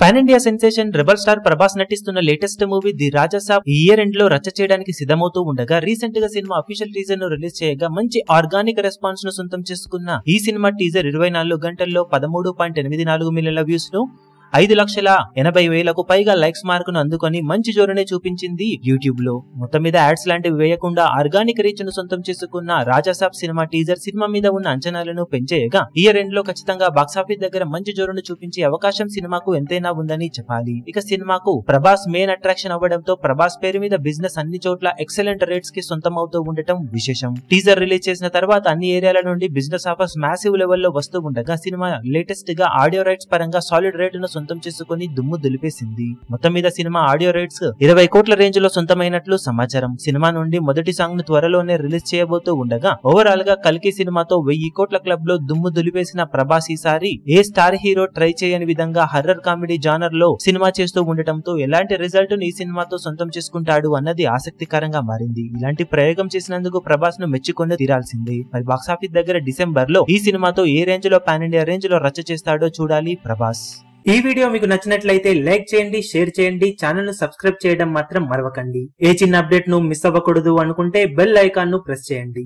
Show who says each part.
Speaker 1: Pan India sensation rebel star Prabhas నటిస్తున్న latest movie the Raja Saab ఈ year end లో రచ్చ చేయడానికి సిద్ధమవుతూ ఉండగా రీసెంట్ గా సినిమా అఫీషియల్ టీజర్ ను రిలీజ్ చేయగా మంచి ఆర్గానిక్ రెస్పాన్స్ ను సొంతం చేసుకున్న ఈ సినిమా టీజర్ 24 గంటల్లో 13.84 మిలియన్ల వ్యూస్ ను 5,80,000కు పైగా లైక్స్ మార్కును అందుకొని మంచి జోరునే చూపించింది యూట్యూబ్ లో. మొత్తం మీద యాడ్స్ లాంటివి వేయకుండా ఆర్గానిక్ రీచ్ ను సొంతం చేసుకున్న రాజాసాబ్ సినిమా టీజర్ సినిమా మీద ఉన్న అంచనాలను పెంచేయగా ఇయర్ ఎండ్ లో ఖచ్చితంగా బాక్సాఫీస్ దగ్గర మంచి జోరును చూపించే అవకాశం సినిమాకు ఎంతైనా ఉందని చెప్పాలి. ఇక సినిమాకు ప్రభాస్ మెయిన్ అట్రాక్షన్ అవ్వడంతో ప్రభాస్ పేరు మీద బిజినెస్ అన్ని చోట్ల ఎక్సలెంట్ రేట్స్ కి సొంతం అవుతూ ఉండటం విశేషం. టీజర్ రిలీజ్ చేసిన తర్వాత అన్ని ఏరియాల నుండి బిజినెస్ ఆఫర్స్ మ్యాసివ్ లెవెల్లో వస్తూ ఉండగా సినిమా లేటెస్ట్ గా ఆడియో రైట్స్ పరంగా సాలిడ్ రేటును సొంతం చేసుకుని దుమ్ము దులిపేసింది. మొత్తం మీద సినిమా ఆడియో రైట్స్ 20 కోట్ల రేంజ్ లో సొంతమైనట్లు సమాచారం. సినిమా నుండి మొదటి సాంగ్ ను త్వరలోనే రిలీజ్ చేయబోతూ ఉండగా ఓవరాల్ గా కల్కి సినిమాతో 1000 కోట్ల క్లబ్ లో దుమ్ము దులిపేసిన ప్రభాస్ ఈసారి ఏ స్టార్ హీరో ట్రై చేయని విధంగా హర్రర్ కామెడీ జానర్ లో సినిమా చేస్తూ ఉండటంతో ఎలాంటి రిజల్ట్ ని ఈ సినిమాతో సొంతం చేసుకుంటాడు అన్నది ఆసక్తికరంగా మారింది. ఇలాంటి ప్రయోగం చేసినందుకు ప్రభాస్ ను మెచ్చుకొని తీరాల్సిందే. మరి బాక్సాఫీస్ దగ్గర డిసెంబర్ లో ఈ సినిమాతో ఏ రేంజ్ లో పాన్ ఇండియా రేంజ్ లో రచ్చ చేస్తాడో చూడాలి ప్రభాస్. ఈ వీడియో మీకు నచ్చినట్లయితే లైక్ చేయండి, షేర్ చేయండి, ఛానల్ ను సబ్స్క్రైబ్ చేయడం మాత్రం మరవకండి. ఏ చిన్న అప్డేట్ ను మిస్ అవ్వకూడదు అనుకుంటే బెల్ ఐకాన్ ను ప్రెస్ చేయండి.